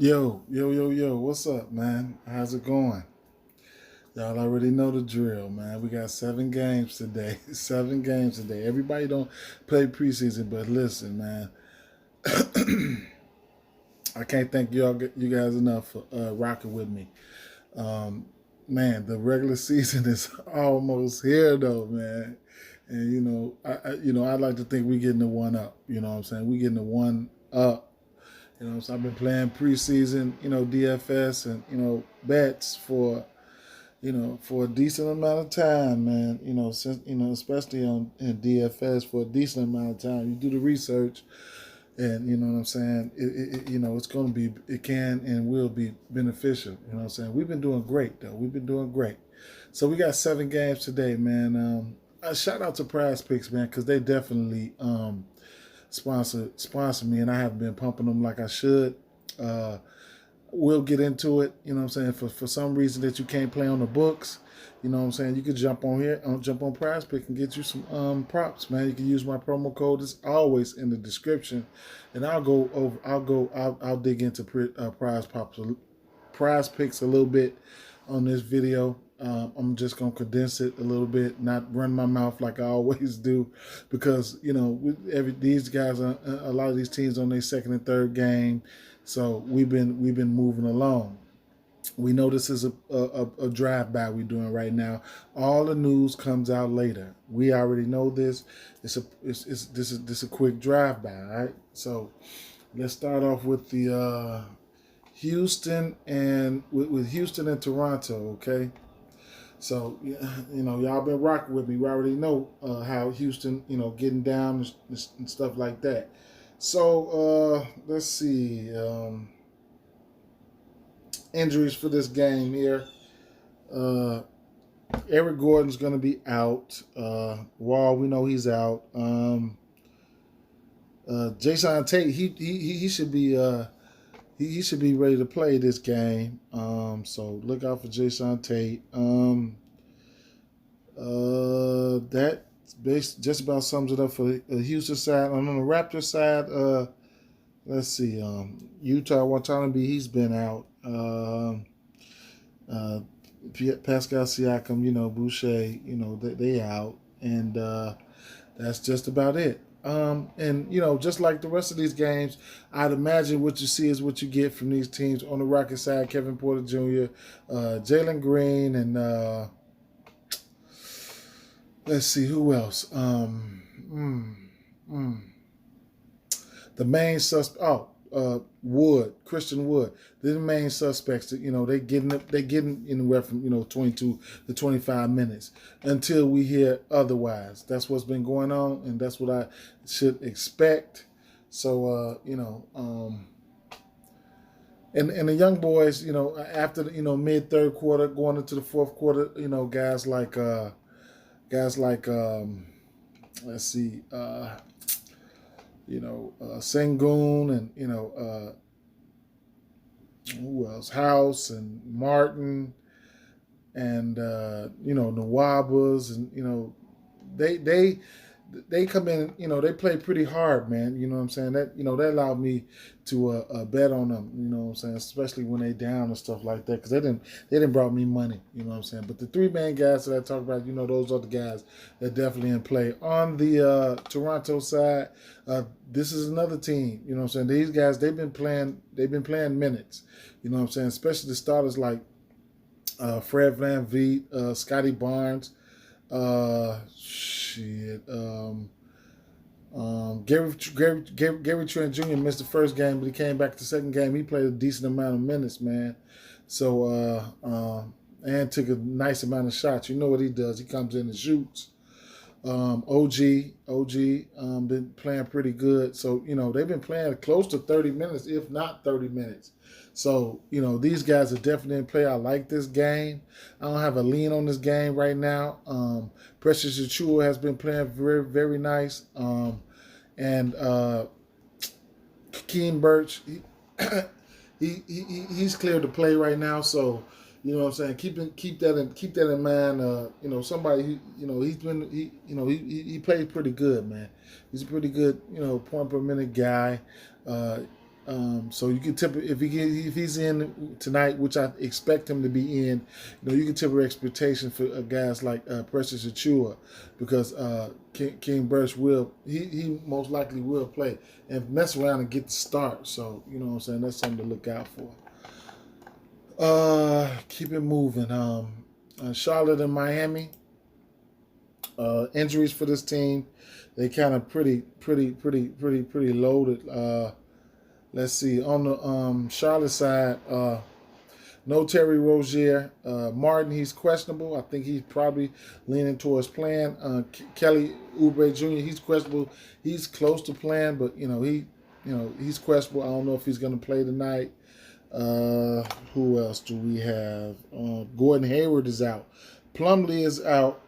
Yo, what's up, man? How's it going? Y'all already know the drill, man. We got 7 games today. 7 games today. Everybody don't play preseason, but listen, man. I can't thank you guys enough for rocking with me. Um, man, the regular season is almost here, though, man. And I'd like to think we getting the one up. You know what I'm saying? We getting the one up. So I've been playing preseason, DFS and bets for a decent amount of time, man. Since especially in DFS for a decent amount of time. You do the research, and you know what I'm saying. It's going to be, it can and will be beneficial. You know what I'm saying. We've been doing great though. We've been doing great. So we got 7 games today, man. A shout out to Prize Picks, man, because they definitely sponsor me, and I haven't been pumping them like I should. We'll get into it. You know what I'm saying? For some reason that you can't play on the books, you know what I'm saying? You could jump on Prize Pick and get you some props, man. You can use my promo code. It's always in the description, and I'll dig into Prize Picks a little bit on this video. I'm just gonna condense it a little bit, not run my mouth like I always do, because these guys are a lot of these teams on their second and third game, so we've been moving along. We know this is a drive by we're doing right now. All the news comes out later. We already know this. This is a quick drive by. All right, so let's start off with the Houston and with Houston and Toronto. Okay. So, y'all been rocking with me. We already know how Houston, getting down and stuff like that. So, let's see. Injuries for this game here. Eric Gordon's going to be out. Wall, we know he's out. Jason Tate, he should be he should be ready to play this game. So look out for Jason Tate. That just about sums it up for the Houston side. On the Raptor side, let's see. Utah Watanabe, he's been out. Pascal Siakam, Boucher, they out, and that's just about it. And just like the rest of these games, I'd imagine what you see is what you get from these teams. On the Rocket side, Kevin Porter Jr., Jalen Green, and let's see who else. The main suspect. Christian Wood. They're the main suspects. They getting anywhere from 22 to 25 minutes until we hear otherwise. That's what's been going on, and that's what I should expect. So and the young boys, after the mid third quarter, going into the fourth quarter, guys like let's see. Sengun and who else? House and Martin and Nawabas, and they come in, they play pretty hard, man. You know what I'm saying? That that allowed me to bet on them. You know what I'm saying? Especially when they down and stuff like that, because they didn't brought me money. You know what I'm saying? But the 3 main guys that I talk about, those are the guys that definitely in play. On the Toronto side, this is another team. You know what I'm saying? These guys, they've been playing minutes. You know what I'm saying? Especially the starters like Fred VanVleet, Scotty Barnes. Gary Trent Jr. missed the first game, but he came back the second game. He played a decent amount of minutes, man. So and took a nice amount of shots. You know what he does? He comes in and shoots. OG, been playing pretty good. So they've been playing close to 30 minutes, if not 30 minutes. So, these guys are definitely in play. I like this game. I don't have a lean on this game right now. Precious Achiuwa has been playing very, very nice. And Keem Birch, he's cleared to play right now. So, you know what I'm saying? Keep that in mind. Somebody he plays pretty good, man. He's a pretty good, point per minute guy. So you can tip if he's in tonight, which I expect him to be in. You can tip your expectation for guys like Precious Achua, because King Burch he most likely will play and mess around and get the start. So you know what I'm saying, that's something to look out for. Keep it moving. Charlotte and Miami. Injuries for this team, they kind of pretty loaded. Let's see, on the Charlotte side, no Terry Rozier. Martin, he's questionable. I think he's probably leaning towards playing. Kelly Oubre Jr., he's questionable. He's close to playing, but he's questionable. I don't know if he's going to play tonight. Who else do we have? Gordon Hayward is out. Plumlee is out.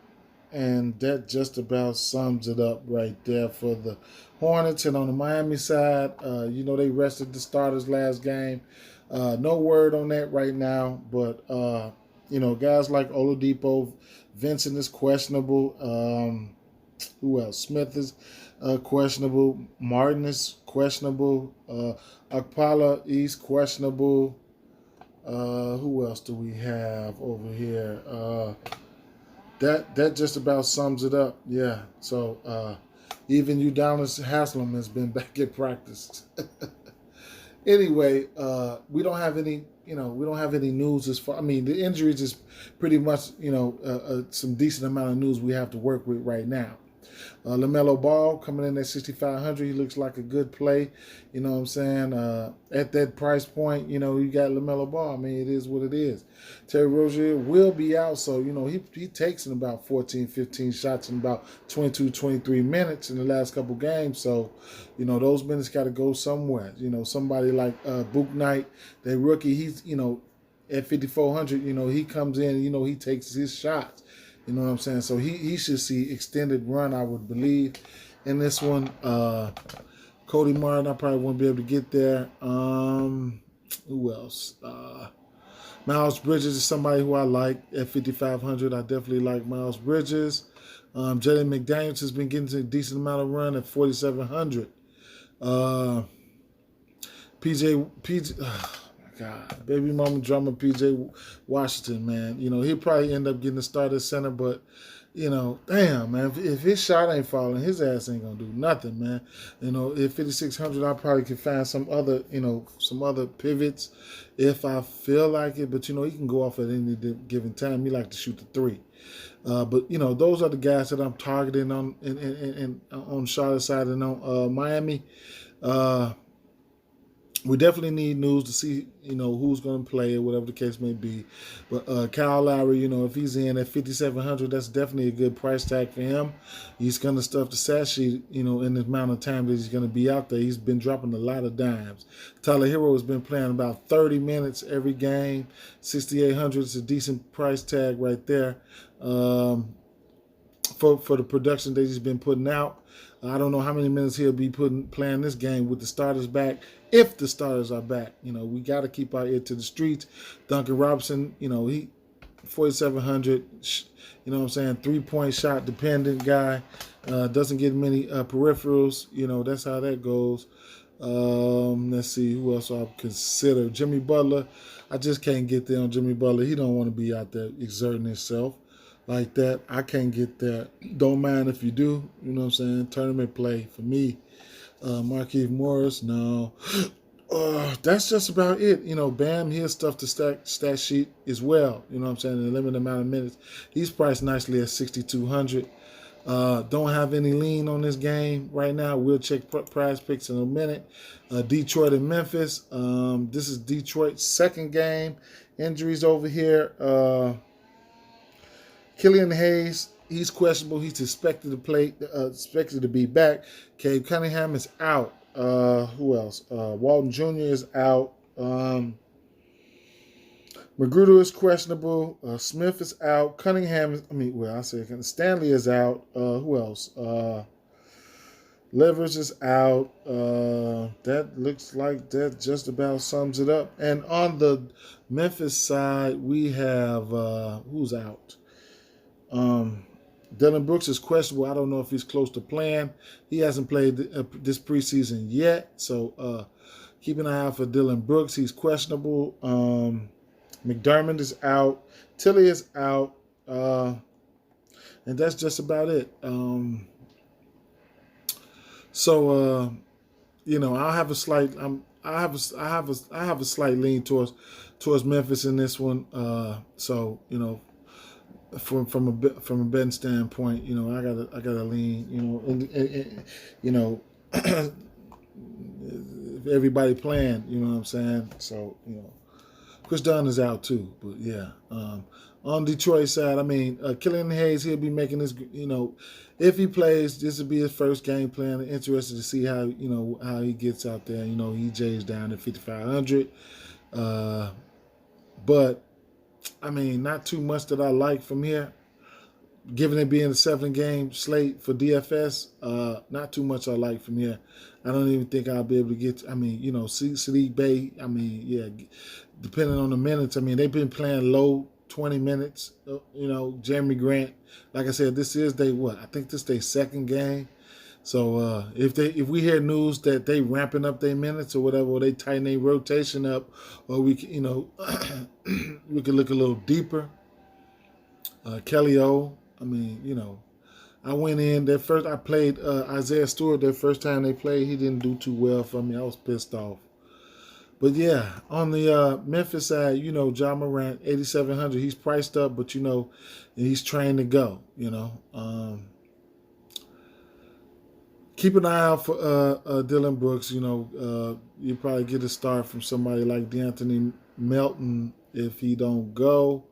And that just about sums it up right there for the Hornets. And on the Miami side, they rested the starters last game. No word on that right now. But, guys like Oladipo, Vincent is questionable. Who else? Smith is questionable. Martin is questionable. Akpala is questionable. Who else do we have over here? That just about sums it up. Yeah. So even Udonis Haslam has been back at practice. Anyway, we don't have any news as far. I mean, the injuries is pretty much some decent amount of news we have to work with right now. LaMelo Ball coming in at 6,500. He looks like a good play. You know what I'm saying? At that price point, you got LaMelo Ball. I mean, it is what it is. Terry Rozier will be out, so, he takes in about 14, 15 shots in about 22, 23 minutes in the last couple games. So, those minutes got to go somewhere. Somebody like Book Knight, their rookie, he's, at 5,400, he comes in, he takes his shots. You know what I'm saying? So he should see extended run, I would believe, in this one. Cody Martin, I probably won't be able to get there. Who else? Miles Bridges is somebody who I like at 5,500. I definitely like Miles Bridges. Jalen McDaniels has been getting a decent amount of run at 4,700. God, baby mama drummer PJ Washington, man. He'll probably end up getting the start at center, but, damn, man, if his shot ain't falling, his ass ain't going to do nothing, man. At 5,600, I probably could find some other pivots if I feel like it, but, he can go off at any given time. He like to shoot the three. But, those are the guys that I'm targeting on Charlotte side and on Miami. We definitely need news to see, who's going to play or whatever the case may be. But Kyle Lowry, if he's in at 5,700, that's definitely a good price tag for him. He's going to stuff the stat sheet, in the amount of time that he's going to be out there. He's been dropping a lot of dimes. Tyler Hero has been playing about 30 minutes every game. 6,800 is a decent price tag right there for the production that he's been putting out. I don't know how many minutes he'll be playing this game with the starters back, if the starters are back. We got to keep our ear to the streets. Duncan Robinson, he 4,700, what I'm saying, 3-point shot dependent guy. Doesn't get many peripherals. That's how that goes. Let's see who else I'll consider. Jimmy Butler. I just can't get there on Jimmy Butler. He don't want to be out there exerting himself like that. I can't get there. Don't mind if you do. You know what I'm saying? Tournament play for me. Markieff Morris, no. That's just about it. Bam, here's stuff to stat sheet as well. You know what I'm saying? In a limited amount of minutes. He's priced nicely at 6,200. Don't have any lean on this game right now. We'll check prize picks in a minute. Detroit and Memphis. This is Detroit's second game. Injuries over here. Killian Hayes, he's questionable. He's expected to play, expected to be back. Cade Cunningham is out. Who else? Walton Jr. is out. Magruder is questionable. Smith is out. Cunningham, Stanley is out. Who else? Livers is out. That looks like that just about sums it up. And on the Memphis side, we have, who's out? Dylan Brooks is questionable. I don't know if he's close to playing. He hasn't played this preseason yet. So Keep an eye out for Dylan Brooks. He's questionable. McDermott is out. Tilly is out. And that's just about it. I'll have a slight. I have a slight lean towards Memphis in this one. From a betting standpoint, I gotta lean. Everybody playing. You know what I'm saying? So Chris Dunn is out too. But yeah, on Detroit side, Killian Hayes, he'll be making this. If he plays, this will be his first game playing. I'm interested to see how he gets out there. He J's down to 5,500. But not too much that I like from here. Given it being a 7-game slate for DFS, not too much I like from here. I don't even think I'll be able to get. Sadiq Bey. Depending on the minutes. They've been playing low 20 minutes. Jeremy Grant. Like I said, this is I think this is their second game. So if we hear news that they ramping up their minutes or whatever, or they tighten their rotation up, or we can, we could look a little deeper. Kelly O. I went in that first. I played Isaiah Stewart that first time they played. He didn't do too well for me. I was pissed off. But yeah, on the Memphis side, Ja Morant, 8,700. He's priced up, but he's trained to go. Keep an eye out for Dylan Brooks. You probably get a start from somebody like DeAnthony Melton if he don't go.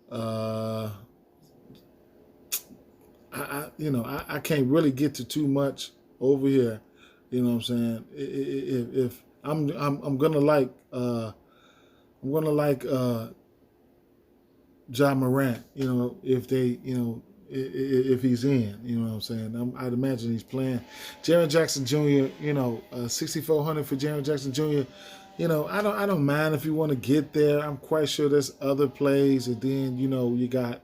I can't really get to too much over here. You know what I'm saying? If I'm gonna like Ja Morant. If they if he's in, you know what I'm saying? I'd imagine he's playing. Jaren Jackson Jr., 6,400 for Jaren Jackson Jr. I don't mind if you want to get there. I'm quite sure there's other plays, and then you got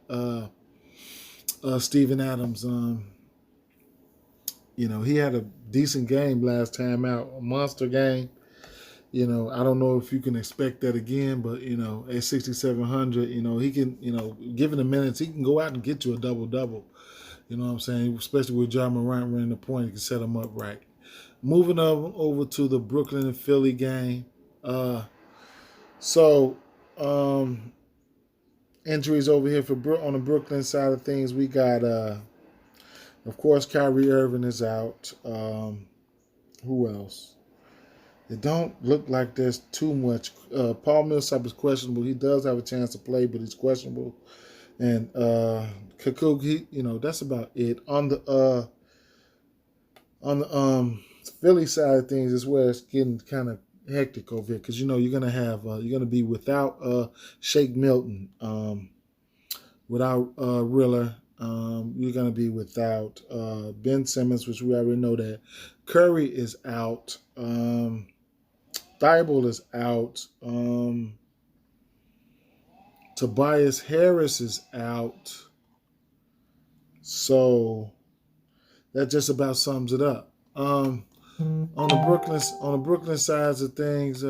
Steven Adams. He had a decent game last time out, a monster game. I don't know if you can expect that again, but at 6,700, he can, given the minutes, he can go out and get you a double-double. You know what I'm saying? Especially with Ja Morant running the point, he can set him up right. Moving over to the Brooklyn and Philly game. Injuries over here on the Brooklyn side of things. We got, of course, Kyrie Irving is out. Who else? It don't look like there's too much. Paul Millsap is questionable. He does have a chance to play, but he's questionable. And Kukoc, that's about it. On the Philly side of things is where it's getting kind of hectic over here, because you're gonna be without Shake Milton, without Riller. You're gonna be without Ben Simmons, which we already know that. Curry is out. Thibault is out. Tobias Harris is out. So that just about sums it up. On the Brooklyn sides of things,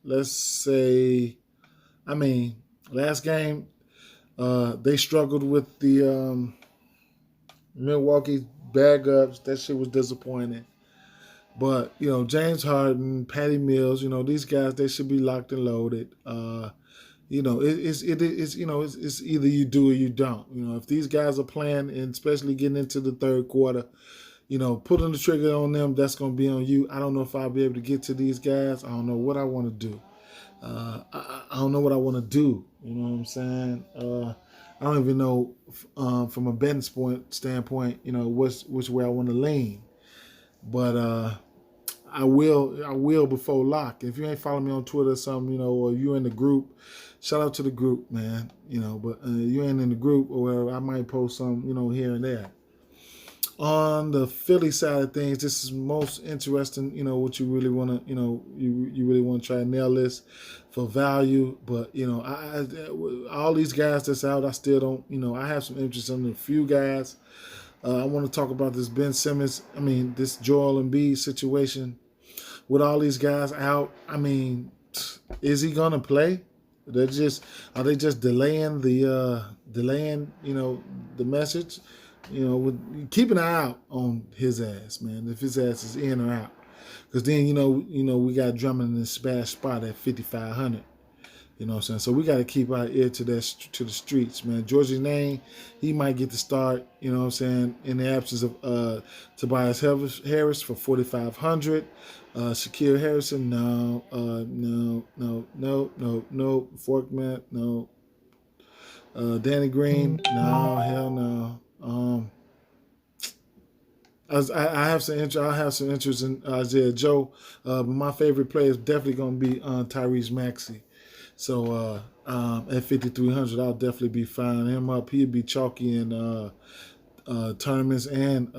let's say, last game, they struggled with the Milwaukee bag-ups. That shit was disappointing. But, James Harden, Patty Mills, these guys, they should be locked and loaded. It's either you do or you don't. If these guys are playing, and especially getting into the third quarter, pulling the trigger on them, that's going to be on you. I don't know if I'll be able to get to these guys. I don't know what I want to do. I don't know what I want to do. You know what I'm saying? I don't even know from a betting standpoint, which way I want to lean. But I will before lock. If you ain't following me on Twitter or something, or you in the group, shout out to the group, man. But you ain't in the group or whatever, I might post some, here and there. On the Philly side of things, this is most interesting, what you really want to, you really want to try and nail this for value. But, all these guys that's out, I still don't, I have some interest in a few guys. I want to talk about this Ben Simmons, this Joel Embiid situation. with all these guys out, I mean, is he gonna play? Are they just delaying the the message? Keep an eye out on his ass, man. If his ass is in or out, because then we got Drummond in this bad spot at 5,500. You know what I'm saying? So we got to keep our ear to the streets, man. Georgie Name, he might get the start, you know what I'm saying, in the absence of Tobias Harris for 4,500. Shakir Harrison, no. No. Forkman, no. Danny Green, no. Hell no. I have some interest. I have some interest in Isaiah Joe, but my favorite player is definitely going to be Tyrese Maxey. So at 5,300, I'll definitely be firing him up. He'd be chalky in tournaments and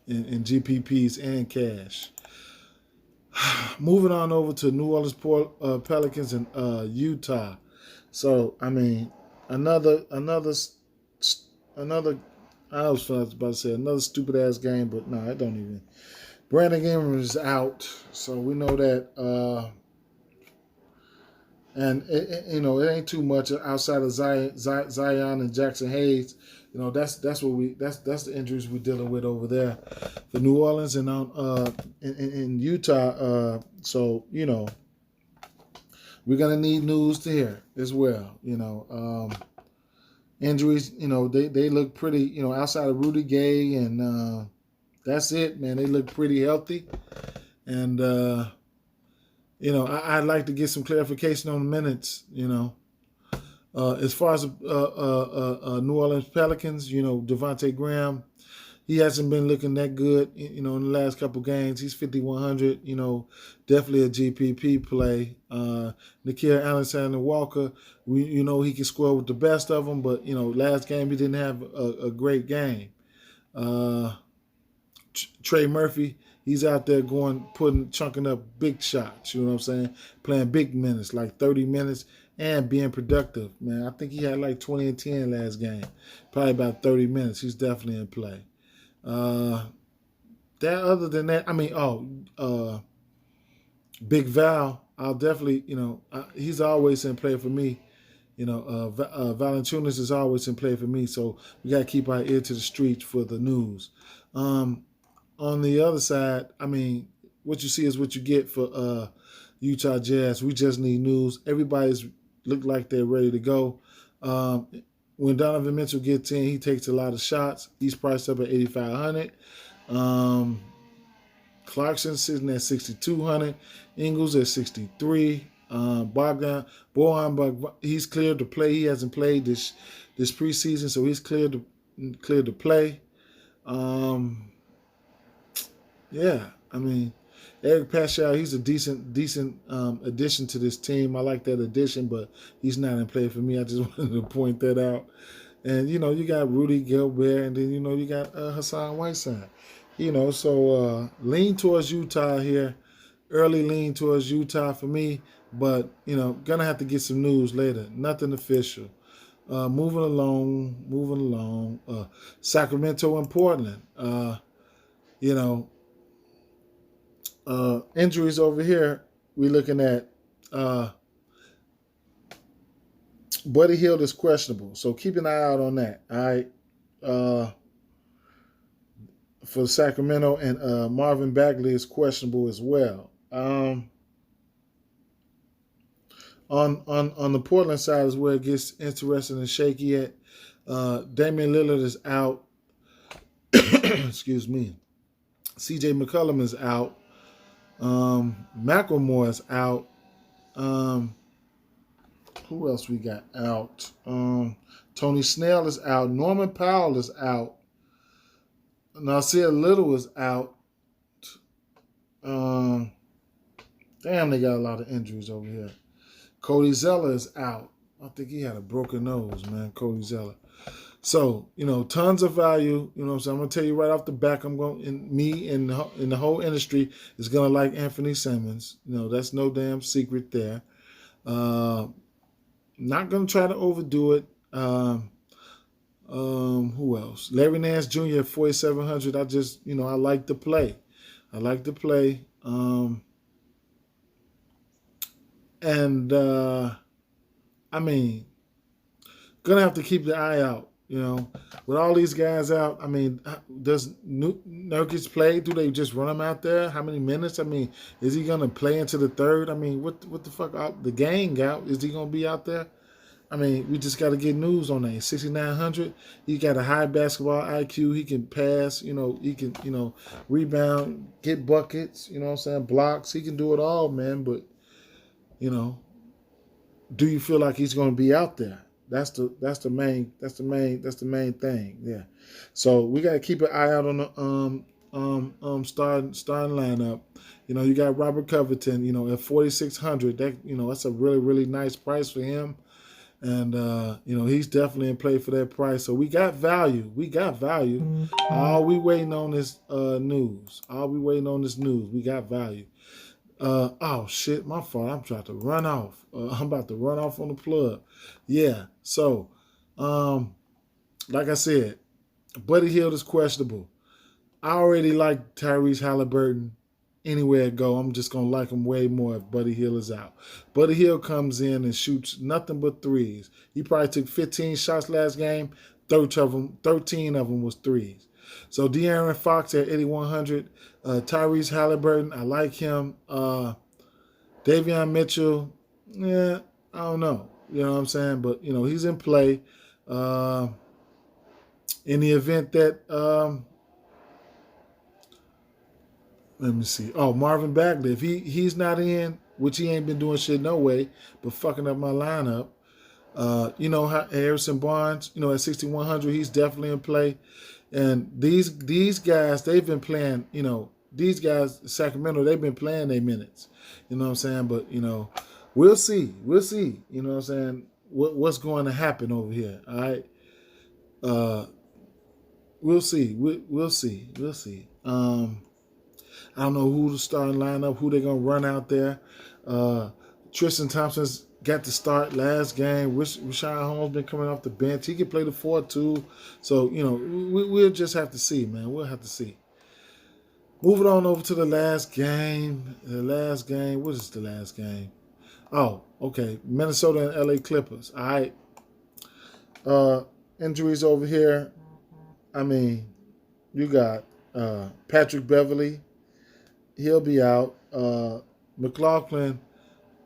in GPPs and cash. Moving on over to New Orleans Pelicans and Utah. So I mean, another. I was about to say another stupid ass game, but no, it don't even. Brandon Ingram is out, so we know that. And it ain't too much outside of Zion and Jackson Hayes. That's the injuries we're dealing with over there for New Orleans and in Utah. So we're gonna need news to hear as well. Injuries. They look pretty. Outside of Rudy Gay and that's it, man. They look pretty healthy, and. I'd like to get some clarification on the minutes. As far as New Orleans Pelicans, Devontae Graham, he hasn't been looking that good. In the last couple games, he's 5,100. Definitely a GPP play. Nikhil Alexander Walker, he can score with the best of them, but last game he didn't have a great game. Trey Murphy. He's out there chunking up big shots, you know what I'm saying? Playing big minutes, like 30 minutes, and being productive, man. I think he had like 20 and 10 last game. Probably about 30 minutes. He's definitely in play. Other than that, I mean, Big Val, I'll definitely, he's always in play for me. Valanciunas is always in play for me, so we got to keep our ear to the streets for the news. On the other side, I mean, what you see is what you get for Utah Jazz. We just need news. Everybody's look like they're ready to go. When Donovan Mitchell gets in, he takes a lot of shots. He's priced up at 8,500. Clarkson sitting at 6,200. Ingles at 63. Bojan, he's cleared to play. He hasn't played this preseason, so he's cleared to play. Yeah, I mean, Eric Paschal, he's a decent addition to this team. I like that addition, but he's not in play for me. I just wanted to point that out. And, you got Rudy Gobert, and then, you got Hassan Whiteside. So lean towards Utah here. Early lean towards Utah for me, but, gonna have to get some news later. Nothing official. Moving along. Sacramento and Portland. Injuries over here, we're looking at Buddy Hield is questionable, so keep an eye out on that. All right, for Sacramento, and Marvin Bagley is questionable as well. On the Portland side is where it gets interesting and shaky at. Damian Lillard is out. Excuse me. C.J. McCollum is out. McLemore is out. Who else we got out? Tony Snell is out. Norman Powell is out. Nasir Little is out. Damn, they got a lot of injuries over here. Cody Zeller is out. I think he had a broken nose, man, Cody Zeller. So, tons of value. I'm going to tell you right off the back, in the whole industry is going to like Anthony Simmons. That's no damn secret there. Not going to try to overdo it. Who else? Larry Nance Jr. at 4,700. I like the play. And I mean, gonna have to keep the eye out. You know, with all these guys out, I mean, does Nurkic play? Do they just run him out there? How many minutes? I mean, is he gonna play into the third? I mean, what the fuck? Out the gang out? Is he gonna be out there? I mean, we just got to get news on that. 6,900. He got a high basketball IQ. He can pass. You know, he can rebound, get buckets. You know what I'm saying? Blocks. He can do it all, man. But you know, do you feel like he's going to be out there? That's the main thing. Yeah. So we got to keep an eye out on the starting lineup. You know, you got Robert Covington. You know, at 4,600. That that's a really nice price for him. And, he's definitely in play for that price. So we got value. All we waiting on is news. We got value. Oh, shit, my fault. I'm trying to run off. I'm about to run off on the plug. Yeah, so, like I said, Buddy Hield is questionable. I already like Tyrese Halliburton. Anywhere it go, I'm just going to like him way more if Buddy Hield is out. Buddy Hield comes in and shoots nothing but threes. He probably took 15 shots last game. 13 of them was threes. So De'Aaron Fox at 8,100. Tyrese Halliburton, I like him. Davion Mitchell, I don't know. You know what I'm saying? But, he's in play. In the event that... let me see. Oh, Marvin Bagley. If he's not in, which he ain't been doing shit no way, but fucking up my lineup. Harrison Barnes, at 6,100, he's definitely in play. And these guys, they've been playing, these guys, Sacramento, they've been playing their minutes. You know what I'm saying? But, we'll see. You know what I'm saying? What's going to happen over here, all right? We'll see. We'll see. I don't know who to start and line up, who they're going to run out there. Tristan Thompson's got to start last game. Rashawn Holmes been coming off the bench. He can play the 4-2. So, we'll just have to see, man. We'll have to see. Moving on over to the last game. What is the last game? Oh, okay. Minnesota and LA Clippers. All right. Injuries over here. I mean, you got Patrick Beverley. He'll be out. McLaughlin,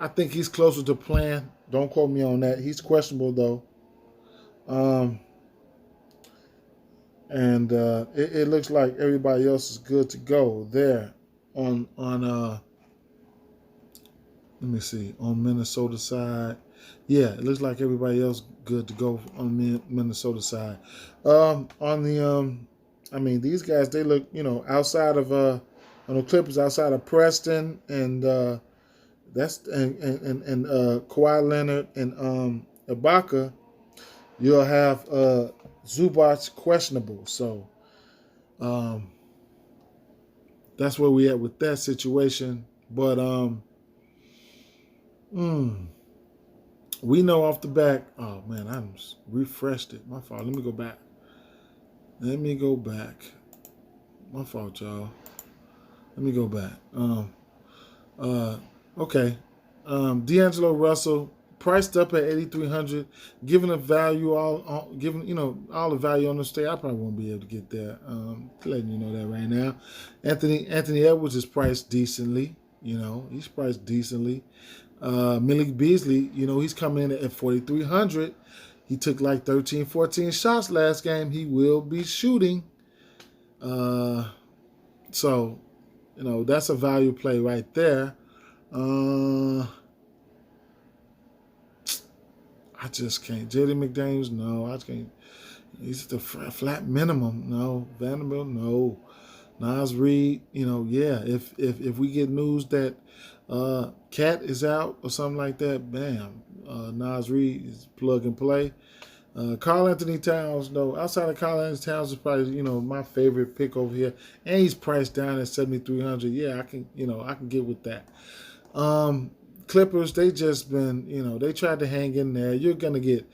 I think he's closer to playing. Don't quote me on that. He's questionable, though. It looks like everybody else is good to go there on let me see, on Minnesota side. Yeah, it looks like everybody else good to go on Minnesota side. These guys, they look, outside of on the Clippers, outside of Preston and Kawhi Leonard and Ibaka, you'll have Zubac questionable. So that's where we at with that situation. But we know off the back. Oh man, I refreshed it. My fault. Let me go back. My fault, y'all. Let me go back. Okay. D'Angelo Russell priced up at 8,300. Given the value, all the value on the state, I probably won't be able to get there. Letting you know that right now. Anthony Edwards is priced decently. He's priced decently. Malik Beasley, he's coming in at 4,300. He took like 13, 14 shots last game. He will be shooting. So, that's a value play right there. I just can't. J.D. McDaniels, no. I just can't. He's the flat minimum. No. Vanderbilt, no. Nas Reed, yeah. If we get news that Cat is out or something like that, bam. Nas Reed is plug and play. Karl Anthony Towns, no. Outside of Karl Anthony Towns is probably, my favorite pick over here. And he's priced down at 7,300. Yeah, I can get with that. Clippers, they just been, they tried to hang in there. You're gonna get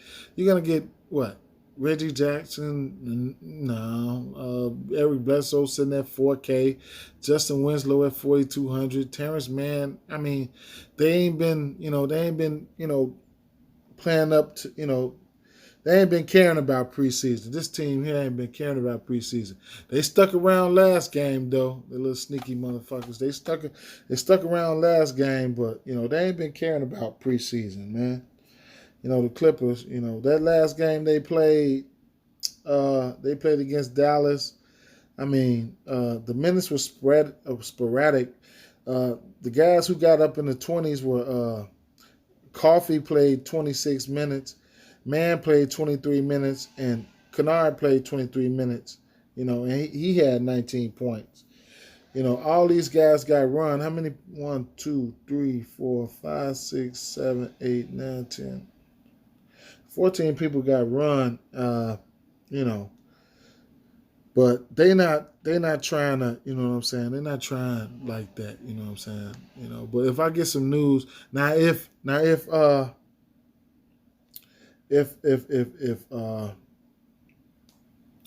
what? Reggie Jackson, no. Eric Bledsoe sitting at 4K. Justin Winslow at 4,200. Terrence Mann, I mean, they ain't been, playing up to, they ain't been caring about preseason. This team here ain't been caring about preseason. They stuck around last game though. The little sneaky motherfuckers. They stuck around last game, but they ain't been caring about preseason, man. The Clippers. That last game they played against Dallas. I mean, the minutes were sporadic. The guys who got up in the 20s were Coffee played 26 minutes. Mann played 23 minutes, and Kennard played 23 minutes, and he had 19 points. All these guys got run. How many? 1, 2, 3, 4, 5, 6, 7, 8, 9, 10. 14 people got run, but they not trying to, you know what I'm saying? They're not trying like that, you know what I'm saying? But if I get some news, if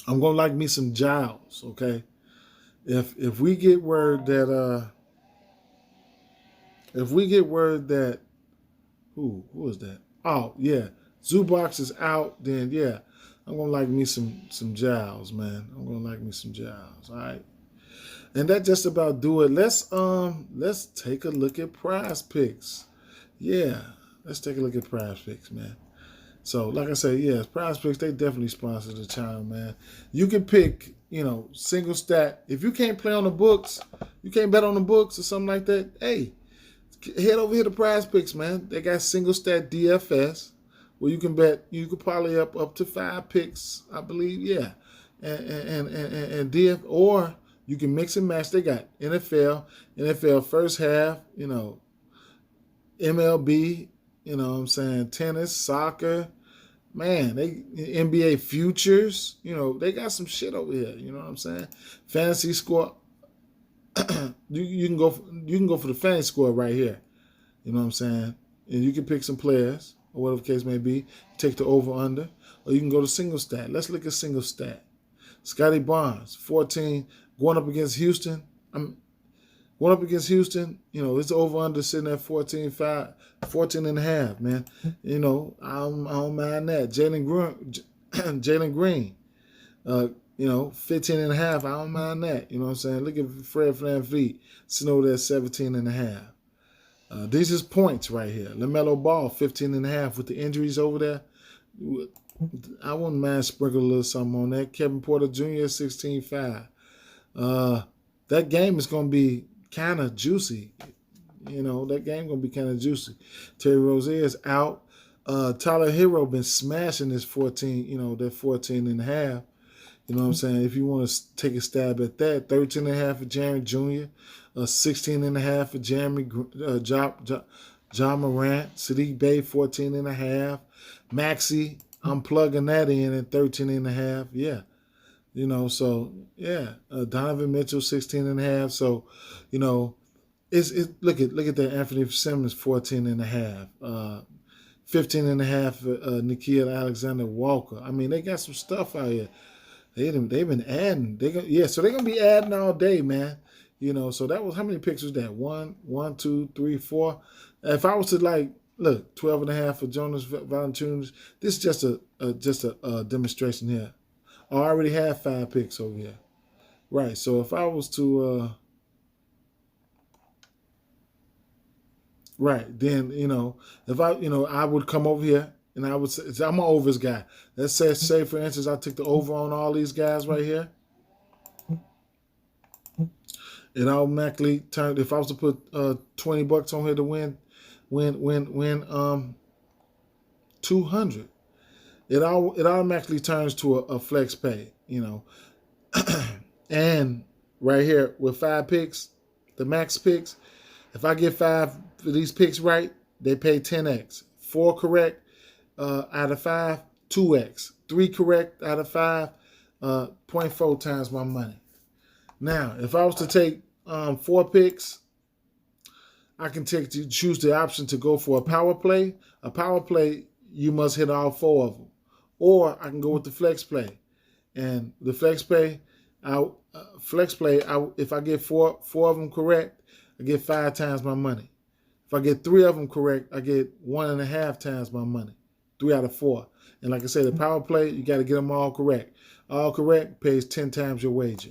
I'm gonna like me some Giles, okay? If we get word that who is that? Oh yeah, Zubac is out, then yeah, I'm gonna like me some Giles, man. I'm gonna like me some Giles, all right. And that just about do it. Let's take a look at Prize Picks. Yeah, let's take a look at Prize Picks, man. So, like I said, yes, Prize Picks, they definitely sponsor the channel, man. You can pick, single stat. If you can't play on the books, you can't bet on the books or something like that, hey, head over here to Prize Picks, man. They got single stat DFS where you can bet, you could probably up to 5 picks, I believe, yeah. And DF, or you can mix and match. They got NFL first half, MLB, tennis, soccer, man, they NBA futures, they got some shit over here, you know what I'm saying? Fantasy score. you can go for the fantasy score right here. You know what I'm saying? And you can pick some players or whatever the case may be, take the over under, or you can go to single stat. Let's look at single stat. Scotty Barnes, 14, going up against Houston. It's over under sitting at 14 and a half, man. I don't mind that. Jalen Green, 15 and a half. I don't mind that. You know what I'm saying? Look at Fred VanVleet sitting over there 17 and a half. These is points right here. LaMelo Ball, 15 and a half with the injuries over there. I wouldn't mind sprinkling a little something on that. Kevin Porter Jr., 16-5. That game is going to be kind of juicy. That game going to be kind of juicy. Terry Rozier is out. Tyler Hero been smashing this 14, that 14 and a half. You know what I'm saying? If you want to take a stab at that, 13 and a half for Jaren Jr., 16 and a half for John Morant, Sadiq Bey, 14 and a half. Maxey, I'm plugging that in at 13 and a half. Yeah. Donovan Mitchell, 16 and a half. So, look at that Anthony Simmons, 14 and a half. 15 and a half for Nickeil Alexander-Walker. I mean, they got some stuff out here. They've been adding. So they're gonna be adding all day, man. So that was, how many picks was that? 1, 2, 3, 4. If I was to look, 12 and a half for Jonas Valanciunas, this is just a demonstration here. I already have 5 picks over here. Right. So if I was to then if I would come over here and I would say, I'm an overs guy. Let's say for instance I took the over on all these guys right here. It automatically turned, if I was to put $20 on here to win 200, it automatically turns to a flex pay, and right here with 5 picks, the max picks, if I get 5 of these picks right, they pay 10x. 4 correct out of 5, 2x. 3 correct out of 5, 0.4 times my money. Now, if I was to take 4 picks, I can choose the option to go for a power play. A power play, you must hit all 4 of them. or I can go with the flex play. And the flex play, if I get four of them correct, I get 5 times my money. If I get 3 of them correct, I get 1.5 times my money. 3 out of 4. And like I said, the power play, you got to get them all correct. All correct pays 10 times your wager.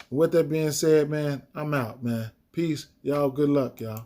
And with that being said, man, I'm out, man. Peace. Y'all, good luck, y'all.